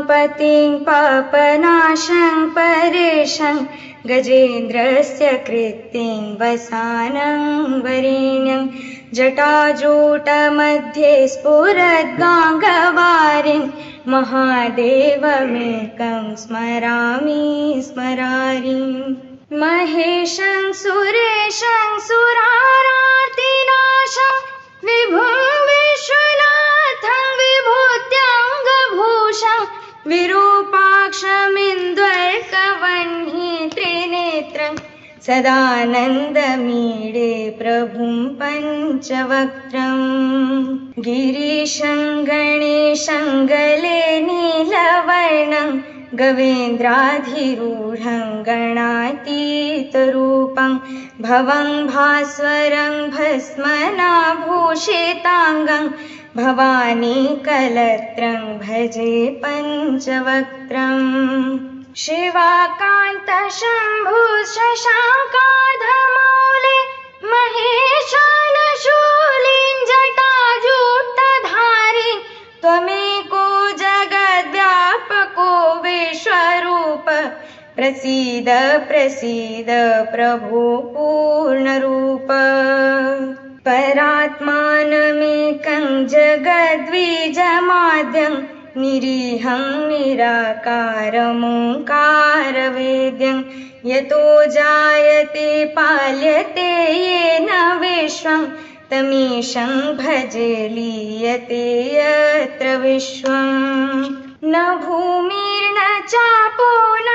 पतिं पापनाशं परेशं गजेन्द्रस्य कृत्तिं वसानं वरेण्यं जटाजूटमध्ये स्फुरद्गाङ्गवारिं महादेवमेकं स्मरामि स्मरारिम् महेशं सुरेशं सुरारातिनाशं विभुं विश्वनाथं विभूत्याङ्गभूषं विरूपाक्षमिन्द्वर्कवह्नि त्रिनेत्रं सदानन्दमीडे प्रभुं पञ्चवक्त्रं गिरीशं गणेशं गले नीलवर्णं गवेन्द्राधिरूढं गणातीतरूपं भवं भास्वरं भस्मनाभूषिताङ्गं भवानीकलत्रं भजे पञ्चवक्त्रम् शिवाकान्तशम्भु शशाङ्काधमौले महेशानशूलिं जटाजूटधारी त्वमेको जगद्व्यापको विश्वरूप प्रसीद प्रसीद प्रभो पूर्णरूप परात्मानमेकं जगद्बीजमाद्यं निरीहं निराकारमोङ्कारवेद्यं यतो जायते पाल्यते येन विश्वं तमीशं भजे लीयते यत्र विश्वं न भूमिर्न चापो न